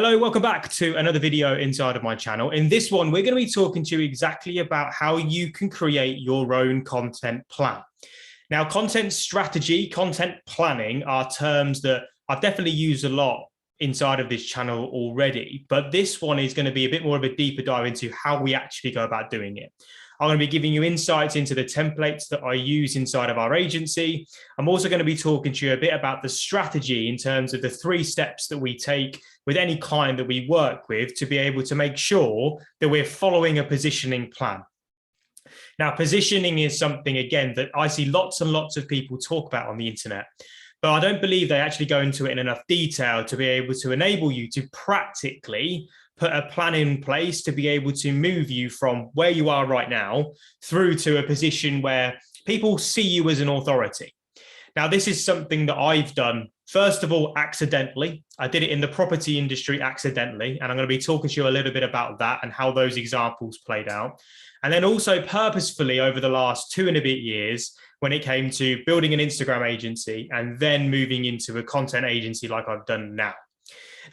Hello, welcome back to another video inside of my channel. In this one, we're going to be talking to you exactly about how you can create your own content plan. Now, content strategy, content planning are terms that I've definitely used a lot inside of this channel already, but this one is going to be a bit more of a deeper dive into how we actually go about doing it. I'm going to be giving you insights into the templates that I use inside of our agency. I'm also going to be talking to you a bit about the strategy in terms of the 3 steps that we take with any client that we work with to be able to make sure that we're following a positioning plan. Now, positioning is something, again, that I see lots and lots of people talk about on the internet, but I don't believe they actually go into it in enough detail to be able to enable you to practically put a plan in place to be able to move you from where you are right now through to a position where people see you as an authority. Now, this is something that I've done, first of all, accidentally. I did it in the property industry accidentally, and I'm going to be talking to you a little bit about that and how those examples played out. And then also purposefully over the last 2 and a bit years, when it came to building an Instagram agency and then moving into a content agency like I've done now.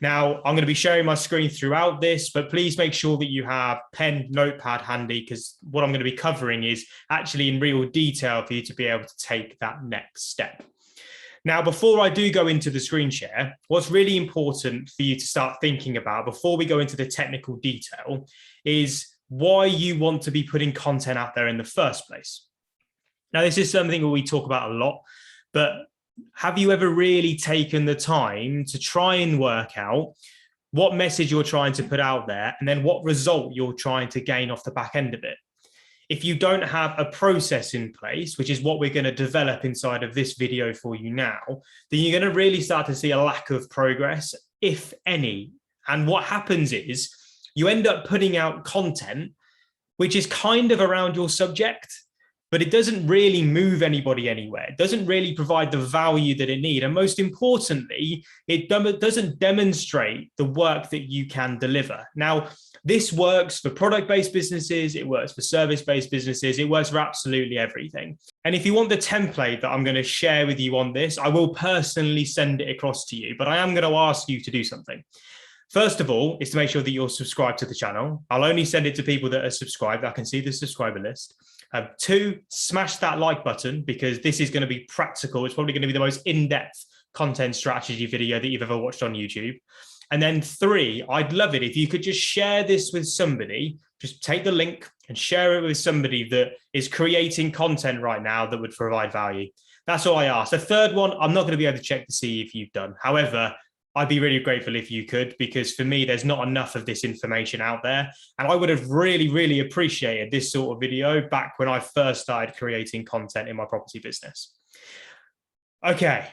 Now, I'm going to be sharing my screen throughout this, but please make sure that you have pen, notepad handy, because what I'm going to be covering is actually in real detail for you to be able to take that next step. Now, before I do go into the screen share, what's really important for you to start thinking about before we go into the technical detail is why you want to be putting content out there in the first place. Now, this is something that we talk about a lot, but have you ever really taken the time to try and work out what message you're trying to put out there and then what result you're trying to gain off the back end of it? If you don't have a process in place, which is what we're going to develop inside of this video for you now, then you're going to really start to see a lack of progress, if any. And what happens is you end up putting out content which is kind of around your subject, but it doesn't really move anybody anywhere. It doesn't really provide the value that it needs. And most importantly, it doesn't demonstrate the work that you can deliver. Now, this works for product-based businesses. It works for service-based businesses. It works for absolutely everything. And if you want the template that I'm going to share with you on this, I will personally send it across to you, but I am going to ask you to do something. First of all, is to make sure that you're subscribed to the channel. I'll only send it to people that are subscribed. I can see the subscriber list. 2, smash that like button, because this is going to be practical. It's probably going to be the most in-depth content strategy video that you've ever watched on YouTube. And then 3, I'd love it if you could just share this with somebody. Just take the link and share it with somebody that is creating content right now that would provide value. That's all I ask. The 3rd one, I'm not going to be able to check to see if you've done. However, I'd be really grateful if you could, because for me, there's not enough of this information out there. And I would have really, really appreciated this sort of video back when I first started creating content in my property business. Okay,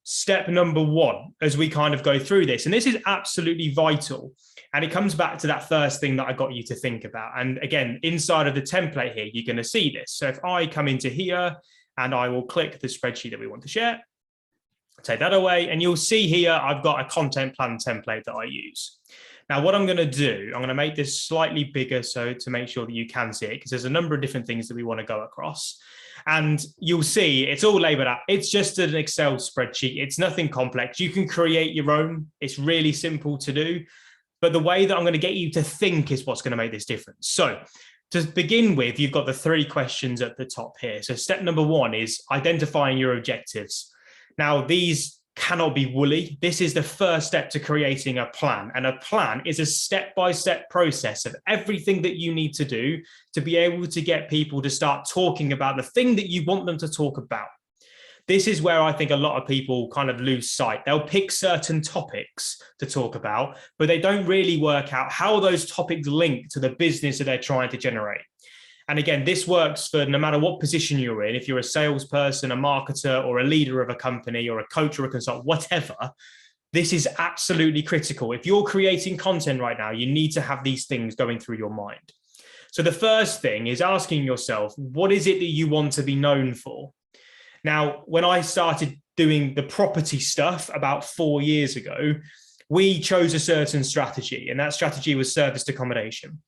step number 1, as we kind of go through this, and this is absolutely vital. And it comes back to that first thing that I got you to think about. And again, inside of the template here, you're going to see this. So if I come into here and I will click the spreadsheet that we want to share, take that away, and you'll see here I've got a content plan template that I use. Now, what I'm going to do, I'm going to make this slightly bigger so to make sure that you can see it, because there's a number of different things that we want to go across. And you'll see it's all labeled out. It's just an Excel spreadsheet. It's nothing complex. You can create your own. It's really simple to do. But the way that I'm going to get you to think is what's going to make this difference. So to begin with, you've got the 3 questions at the top here. So step number 1 is identifying your objectives. Now, these cannot be woolly. This is the first step to creating a plan. And a plan is a step-by-step process of everything that you need to do to be able to get people to start talking about the thing that you want them to talk about. This is where I think a lot of people kind of lose sight. They'll pick certain topics to talk about, but they don't really work out how those topics link to the business that they're trying to generate. And again, this works for no matter what position you're in. If you're a salesperson, a marketer, or a leader of a company, or a coach or a consultant, whatever, this is absolutely critical. If you're creating content right now, you need to have these things going through your mind. So the first thing is asking yourself, what is it that you want to be known for? Now, when I started doing the property stuff about 4 years ago, we chose a certain strategy, and that strategy was serviced accommodation.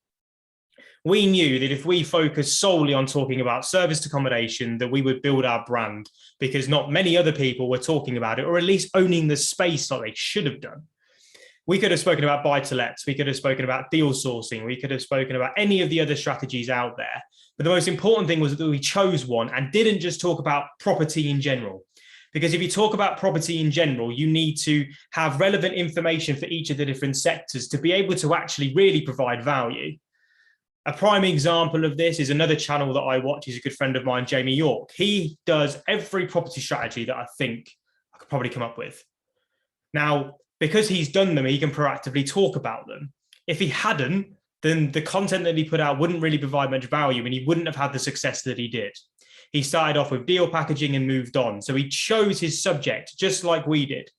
We knew that if we focused solely on talking about serviced accommodation, that we would build our brand, because not many other people were talking about it, or at least owning the space like they should have done. We could have spoken about buy-to-lets. We could have spoken about deal sourcing. We could have spoken about any of the other strategies out there. But the most important thing was that we chose one and didn't just talk about property in general. Because if you talk about property in general, you need to have relevant information for each of the different sectors to be able to actually really provide value. A prime example of this is another channel that I watch. He's a good friend of mine, Jamie York. He does every property strategy that I think I could probably come up with. Now, because he's done them, he can proactively talk about them. If he hadn't, then the content that he put out wouldn't really provide much value and he wouldn't have had the success that he did. He started off with deal packaging and moved on. So he chose his subject just like we did.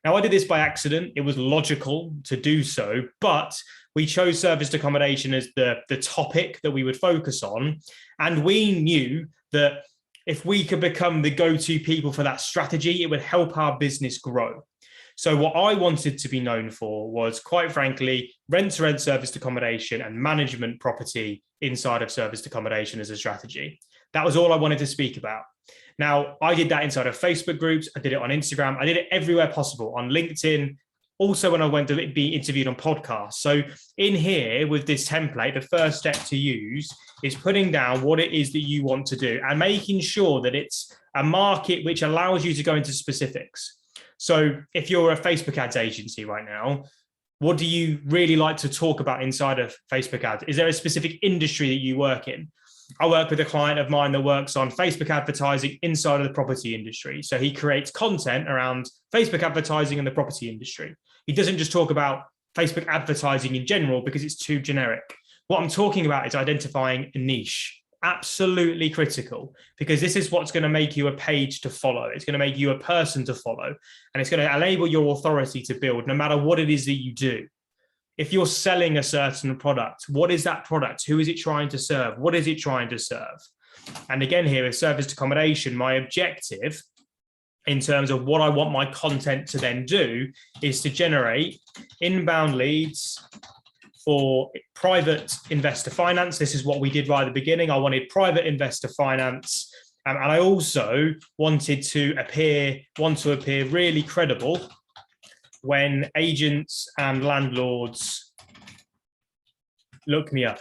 Now, I did this by accident. It was logical to do so, but we chose serviced accommodation as the topic that we would focus on. And we knew that if we could become the go-to people for that strategy, it would help our business grow. So what I wanted to be known for was, quite frankly, rent-to-rent serviced accommodation and management property inside of serviced accommodation as a strategy. That was all I wanted to speak about. Now, I did that inside of Facebook groups. I did it on Instagram. I did it everywhere possible, on LinkedIn. Also, when I went to be interviewed on podcasts. So in here with this template, the first step to use is putting down what it is that you want to do and making sure that it's a market which allows you to go into specifics. So if you're a Facebook ads agency right now, what do you really like to talk about inside of Facebook ads? Is there a specific industry that you work in? I work with a client of mine that works on Facebook advertising inside of the property industry. So he creates content around Facebook advertising in the property industry. He doesn't just talk about Facebook advertising in general because it's too generic. What I'm talking about is identifying a niche. Absolutely critical, because this is what's going to make you a page to follow. It's going to make you a person to follow, and it's going to enable your authority to build no matter what it is that you do. If you're selling a certain product, what is that product? Who is it trying to serve? What is it trying to serve? And again, here with serviced accommodation, my objective in terms of what I want my content to then do is to generate inbound leads for private investor finance. This is what we did right at the beginning. I wanted private investor finance. And I also wanted to appear really credible when agents and landlords look me up.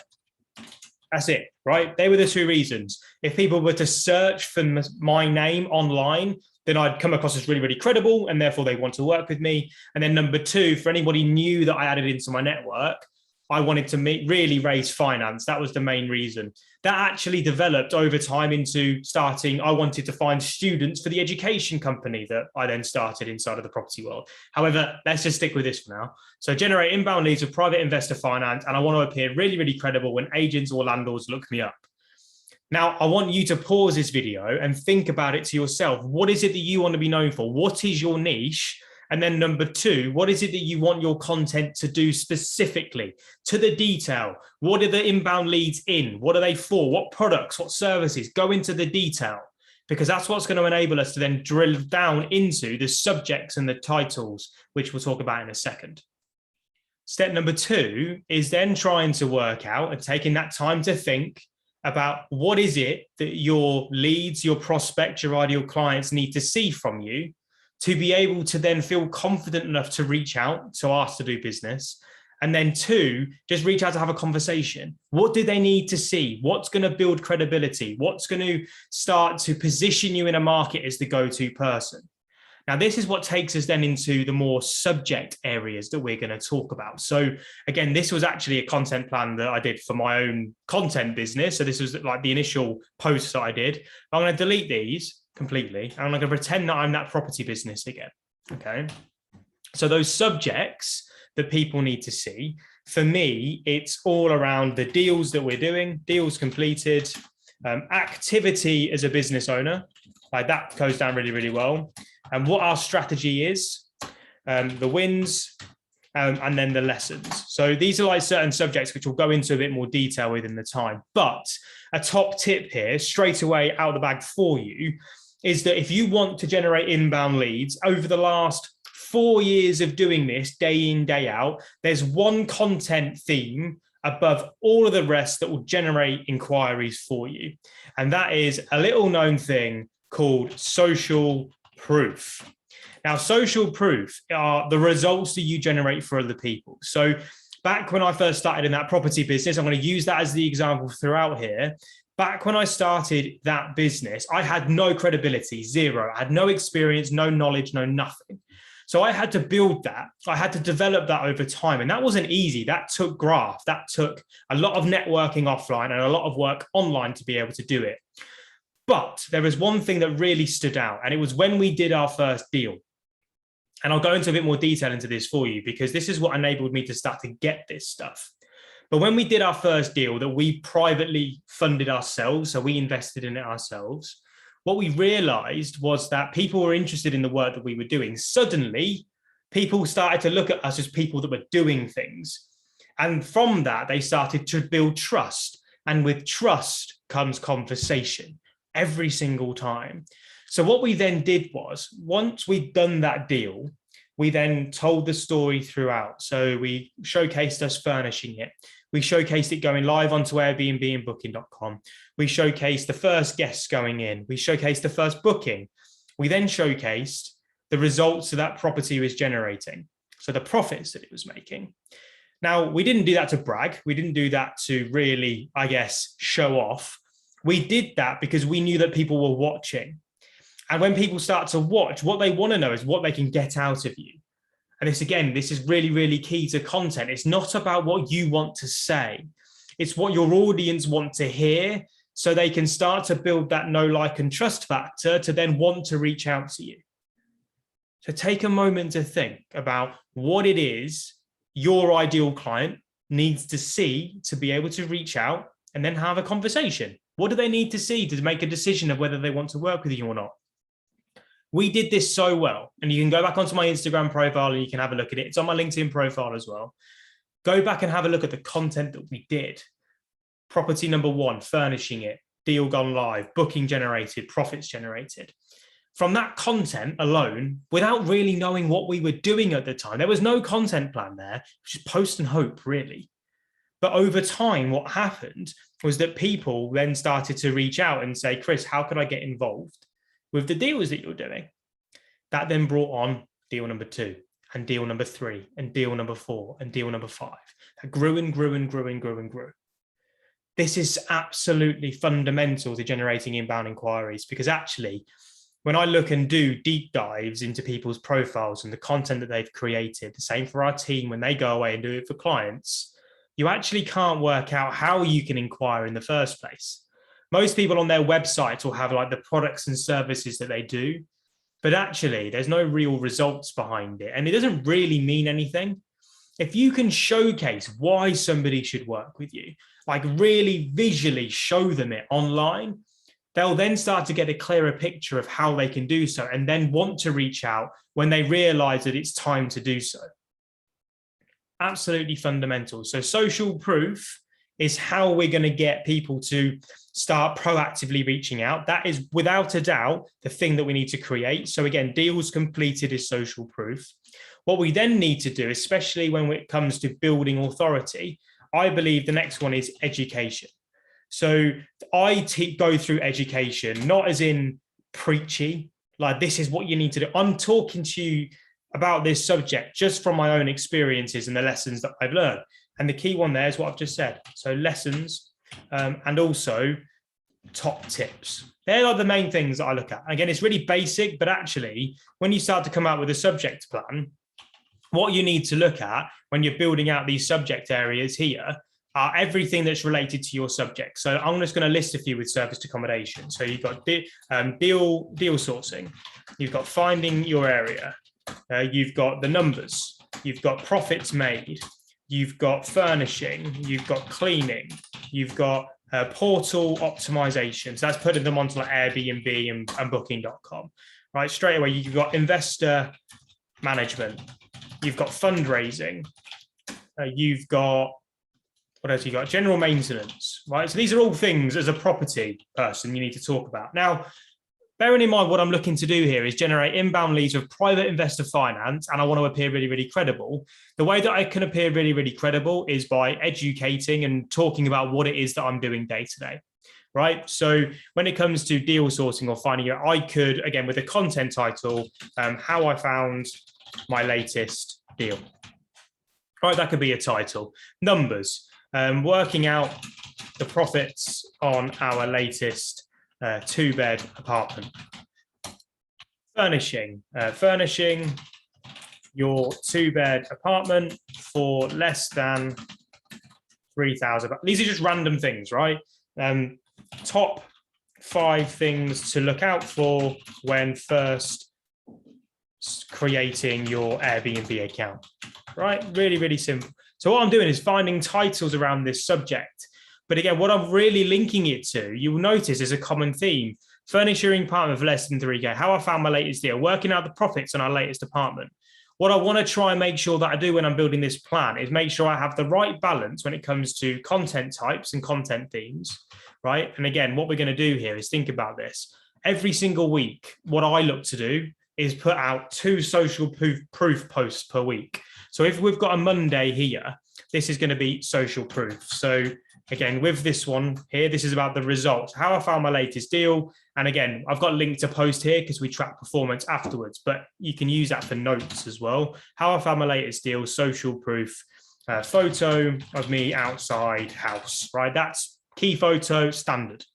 That's it, right? They were the two reasons. If people were to search for my name online, then I'd come across as really, really credible, and therefore they want to work with me. And then number two, for anybody new that I added into my network, I wanted to really raise finance. That was the main reason. That actually developed over time into starting. I wanted to find students for the education company that I then started inside of the property world. However, let's just stick with this for now. So generate inbound leads with private investor finance, and I want to appear really, really credible when agents or landlords look me up. Now, I want you to pause this video and think about it to yourself. What is it that you want to be known for? What is your niche? And then number two, what is it that you want your content to do specifically, to the detail? What are the inbound leads in? What are they for? What products, what services? Go into the detail, because that's what's going to enable us to then drill down into the subjects and the titles, which we'll talk about in a second. Step number two is then trying to work out and taking that time to think about what is it that your leads, your prospects, your ideal clients need to see from you to be able to then feel confident enough to reach out to ask to do business. And then two, just reach out to have a conversation. What do they need to see? What's going to build credibility? What's going to start to position you in a market as the go-to person? Now, this is what takes us then into the more subject areas that we're going to talk about. So again, this was actually a content plan that I did for my own content business. So this was like the initial posts that I did. I'm going to delete these completely, and I'm going to pretend that I'm that property business again. Okay. So those subjects that people need to see, for me, it's all around the deals that we're doing, deals completed, activity as a business owner. Like that goes down really, really well. And what our strategy is, the wins, and then the lessons. So these are like certain subjects which we'll go into a bit more detail within the time. But a top tip here, straight away out of the bag for you, is that if you want to generate inbound leads over the last 4 years of doing this day in, day out, there's one content theme above all of the rest that will generate inquiries for you. And that is a little known thing called social proof. Now, social proof are the results that you generate for other people. So back when I first started in that property business, I'm going to use that as the example throughout here. Back when I started that business, I had no credibility, zero. I had no experience, no knowledge, no nothing. So I had to build that. I had to develop that over time. And that wasn't easy. That took graft. That took a lot of networking offline and a lot of work online to be able to do it. But there was one thing that really stood out, and it was when we did our first deal. And I'll go into a bit more detail into this for you, because this is what enabled me to start to get this stuff. But when we did our first deal that we privately funded ourselves, so we invested in it ourselves, what we realized was that people were interested in the work that we were doing. Suddenly, people started to look at us as people that were doing things. And from that, they started to build trust. And with trust comes conversation every single time. So what we then did was, once we'd done that deal, we then told the story throughout. So we showcased us furnishing it. We showcased it going live onto Airbnb and Booking.com. We showcased the first guests going in. We showcased the first booking. We then showcased the results that property was generating, so the profits that it was making. Now, we didn't do that to brag. We didn't do that to really, I guess, show off. We did that because we knew that people were watching. And when people start to watch, what they want to know is what they can get out of you. And this is really, really key to content. It's not about what you want to say. It's what your audience want to hear, so they can start to build that know, like, and trust factor to then want to reach out to you. So take a moment to think about what it is your ideal client needs to see to be able to reach out and then have a conversation. What do they need to see to make a decision of whether they want to work with you or not? We did this so well, and you can go back onto my Instagram profile and you can have a look at it. It's on my LinkedIn profile as well. Go back and have a look at the content that we did. Property number 1, furnishing it, deal gone live, booking generated, profits generated. From that content alone, without really knowing what we were doing at the time, there was no content plan there, just post and hope, really. But over time, what happened was that people then started to reach out and say, Chris, how can I get involved with the deals that you're doing? That then brought on deal number 2 and deal number 3 and deal number 4 and deal number 5. That grew and grew and grew and grew and grew. This is absolutely fundamental to generating inbound inquiries, because actually, when I look and do deep dives into people's profiles and the content that they've created, the same for our team when they go away and do it for clients, you actually can't work out how you can inquire in the first place. Most people on their website will have like the products and services that they do, but actually there's no real results behind it. And it doesn't really mean anything. If you can showcase why somebody should work with you, like really visually show them it online, they'll then start to get a clearer picture of how they can do so and then want to reach out when they realize that it's time to do so. Absolutely fundamental. So social proof is how we're going to get people to start proactively reaching out. That is without a doubt the thing that we need to create. So again, deals completed is social proof. What we then need to do, especially when it comes to building authority, I believe the next one is education. So I go through education, not as in preachy, like this is what you need to do. I'm talking to you about this subject just from my own experiences and the lessons that I've learned. And the key one there is what I've just said. So lessons and also top tips. They're like the main things that I look at. Again, it's really basic, but actually when you start to come out with a subject plan, what you need to look at when you're building out these subject areas here are everything that's related to your subject. So I'm just going to list a few with serviced accommodation. So you've got deal sourcing, you've got finding your area, you've got the numbers, you've got profits made, you've got furnishing, you've got cleaning, you've got portal optimization. So that's putting them onto like Airbnb and Booking.com, right? Straight away, you've got investor management, you've got fundraising, you've got, what else you got? General maintenance, right? So these are all things as a property person you need to talk about. Now, bearing in mind what I'm looking to do here is generate inbound leads with private investor finance, and I want to appear really, really credible. The way that I can appear really, really credible is by educating and talking about what it is that I'm doing day to day. Right. So when it comes to deal sourcing or finding it, I could, again, with a content title, how I found my latest deal. Right. That could be a title. Numbers, working out the profits on our latest 2-bed apartment. Furnishing your 2-bed apartment for less than 3,000. These are just random things, right? Top 5 things to look out for when first creating your Airbnb account, right? Really, really simple. So what I'm doing is finding titles around this subject. But again, what I'm really linking it to, you will notice is a common theme. Furnishing apartment for less than 3K, how I found my latest deal, working out the profits on our latest apartment. What I want to try and make sure that I do when I'm building this plan is make sure I have the right balance when it comes to content types and content themes, right? And again, what we're going to do here is think about this. Every single week, what I look to do is put out 2 social proof posts per week. So if we've got a Monday here, this is going to be social proof. So again, with this one here, this is about the results, how I found my latest deal. And again, I've got linked to post here because we track performance afterwards, but you can use that for notes as well. How I found my latest deal, social proof, photo of me outside house, right? That's key photo, standard.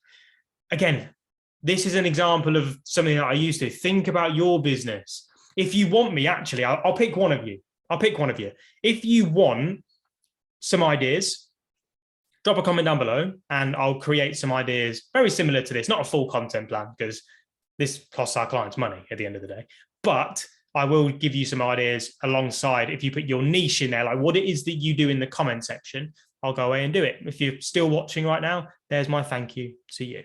Again, this is an example of something that I used to think about your business. If you want me, actually, I'll pick one of you. If you want some ideas, drop a comment down below and I'll create some ideas very similar to this, not a full content plan because this costs our clients money at the end of the day, but I will give you some ideas alongside. If you put your niche in there, like what it is that you do in the comment section, I'll go away and do it. If you're still watching right now, there's my thank you to you.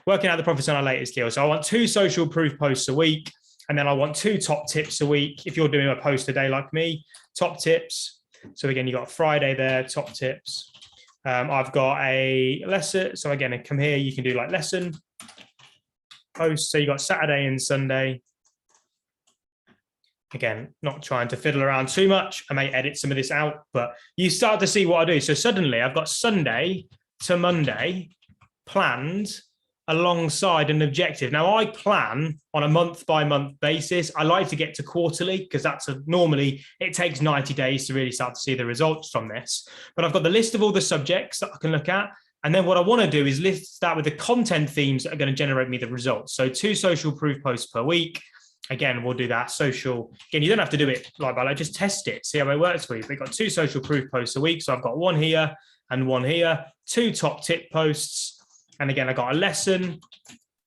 Working out the profits on our latest deal. So I want 2 social proof posts a week, and then I want 2 top tips a week. If you're doing a post a day like me, top tips. So again, you got Friday there, top tips. I've got a lesson. So again, come here, you can do like lesson posts. So you got Saturday and Sunday. Again, not trying to fiddle around too much. I may edit some of this out, but you start to see what I do. So suddenly I've got Sunday to Monday planned alongside an objective. Now I plan on a month-by-month basis. I like to get to quarterly because normally it takes 90 days to really start to see the results from this. But I've got the list of all the subjects that I can look at. And then what I want to do is list that with the content themes that are going to generate me the results. So 2 social proof posts per week. Again, we'll do that social. Again, you don't have to do it like that. Just test it, see how it works for you. We've got 2 social proof posts a week. So I've got 1 here and 1 here, 2 top tip posts. And again, I got a lesson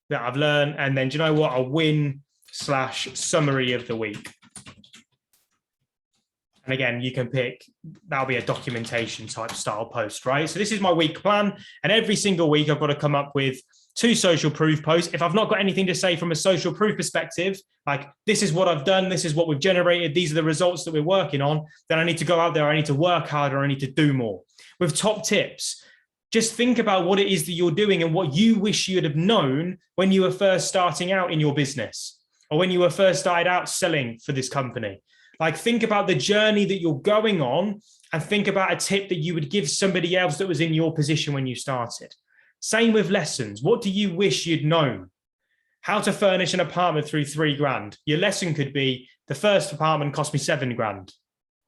that I've learned. And then do you know what? A win/summary of the week. And again, you can pick, that'll be a documentation type style post, right? So this is my week plan. And every single week I've got to come up with 2 social proof posts. If I've not got anything to say from a social proof perspective, like this is what I've done, this is what we've generated, these are the results that we're working on, then I need to go out there, I need to work harder, I need to do more. With top tips, just think about what it is that you're doing and what you wish you'd have known when you were first starting out in your business or when you were first started out selling for this company. Like think about the journey that you're going on and think about a tip that you would give somebody else that was in your position when you started. Same with lessons. What do you wish you'd known? How to furnish an apartment through 3 grand. Your lesson could be the first apartment cost me 7 grand.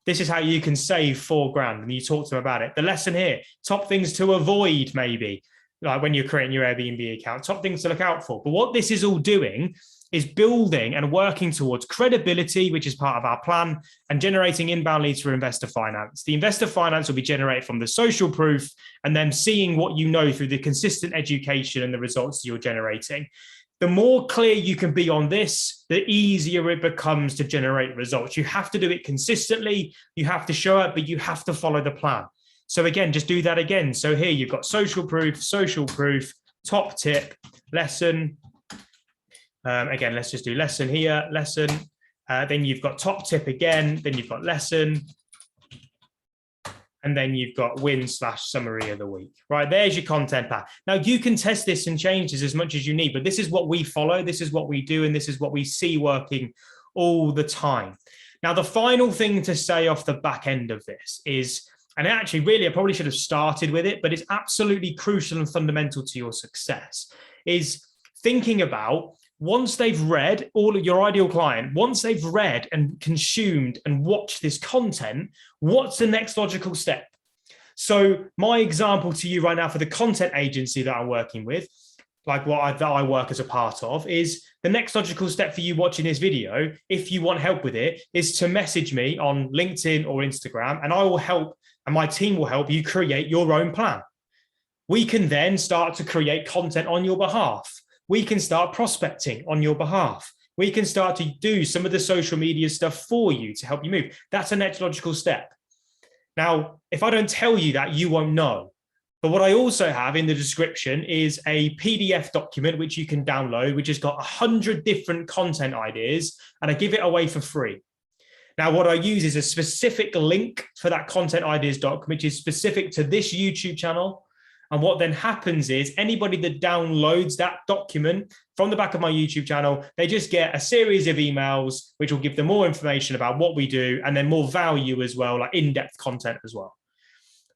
This is how you can save 4 grand. And you talk to them about it. The lesson here, top things to avoid maybe, like when you're creating your Airbnb account, top things to look out for. But what this is all doing is building and working towards credibility, which is part of our plan, and generating inbound leads for investor finance. The investor finance will be generated from the social proof and then seeing what you know through the consistent education and the results you're generating. The more clear you can be on this, the easier it becomes to generate results. You have to do it consistently. You have to show up, but you have to follow the plan. So again, just do that again. So here you've got social proof, top tip, lesson. Again, let's just do lesson here, lesson. Then you've got top tip again, then you've got lesson. and then you've got win/summary of the week, right? There's your content plan. Now you can test this and change this as much as you need, but this is what we follow. This is what we do. And this is what we see working all the time. Now, the final thing to say off the back end of this is, and actually really, I probably should have started with it, but it's absolutely crucial and fundamental to your success, is thinking about once they've read, all of your ideal client, once they've read and consumed and watched this content, what's the next logical step? So my example to you right now for the content agency that I'm working with, like that I work as a part of, is the next logical step for you watching this video, if you want help with it, is to message me on LinkedIn or Instagram, and I will help, and my team will help you create your own plan. We can then start to create content on your behalf. We can start prospecting on your behalf. We can start to do some of the social media stuff for you to help you move. That's a next logical step. Now, if I don't tell you that, you won't know. But what I also have in the description is a PDF document, which you can download, which has got 100 different content ideas, and I give it away for free. Now, what I use is a specific link for that content ideas doc, which is specific to this YouTube channel. And what then happens is anybody that downloads that document from the back of my YouTube channel, they just get a series of emails, which will give them more information about what we do, and then more value as well, like in-depth content as well.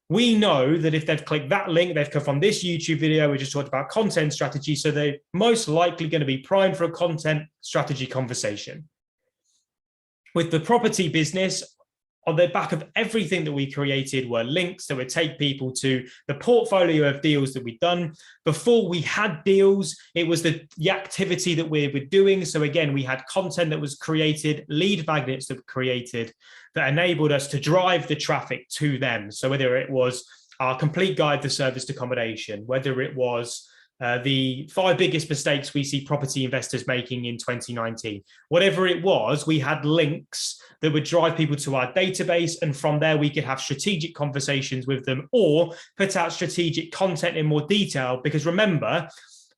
We know that if they've clicked that link, they've come from this YouTube video, we just talked about content strategy. So they're most likely going to be primed for a content strategy conversation. With the property business, on the back of everything that we created were links that would take people to the portfolio of deals that we'd done. Before we had deals, it was the activity that we were doing. So again, we had content that was created, lead magnets that were created that enabled us to drive the traffic to them. So whether it was our complete guide to serviced accommodation, whether it was the 5 biggest mistakes we see property investors making in 2019. Whatever it was, we had links that would drive people to our database. And from there, we could have strategic conversations with them or put out strategic content in more detail. Because remember,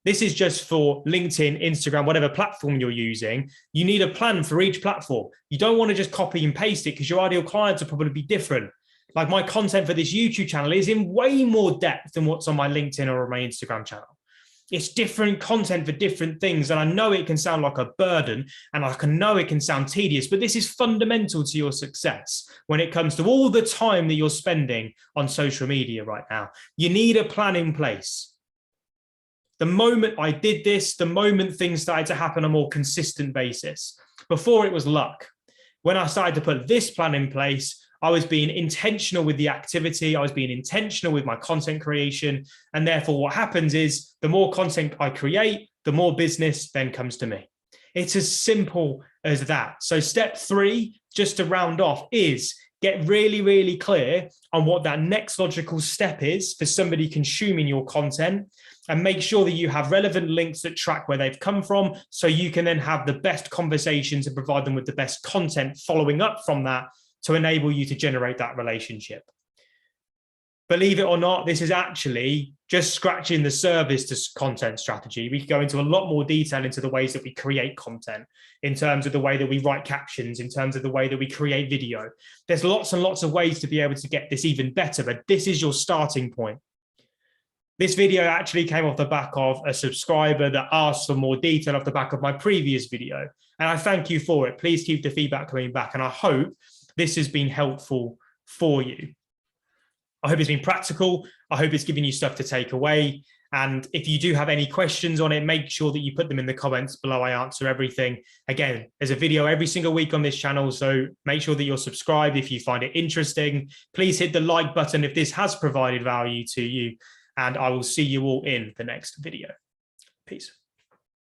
this is just for LinkedIn, Instagram, whatever platform you're using. You need a plan for each platform. You don't want to just copy and paste it because your ideal clients will probably be different. Like my content for this YouTube channel is in way more depth than what's on my LinkedIn or my Instagram channel. It's different content for different things. And I know it can sound like a burden and I can know it can sound tedious, but this is fundamental to your success when it comes to all the time that you're spending on social media right now. You need a plan in place. The moment I did this, the moment things started to happen on a more consistent basis. Before it was luck. When I started to put this plan in place, I was being intentional with the activity. I was being intentional with my content creation. And therefore what happens is the more content I create, the more business then comes to me. It's as simple as that. So step 3, just to round off, is get really, really clear on what that next logical step is for somebody consuming your content, and make sure that you have relevant links that track where they've come from. So you can then have the best conversations and provide them with the best content following up from that, to enable you to generate that relationship. Believe it or not, this is actually just scratching the surface to content strategy. We could go into a lot more detail into the ways that we create content, in terms of the way that we write captions, in terms of the way that we create video. There's lots and lots of ways to be able to get this even better, but this is your starting point. This video actually came off the back of a subscriber that asked for more detail off the back of my previous video. And I thank you for it. Please keep the feedback coming back. And I hope this has been helpful for you. I hope it's been practical. I hope it's given you stuff to take away. And if you do have any questions on it, make sure that you put them in the comments below. I answer everything. Again, there's a video every single week on this channel, so make sure that you're subscribed if you find it interesting. Please hit the like button if this has provided value to you, and I will see you all in the next video. Peace.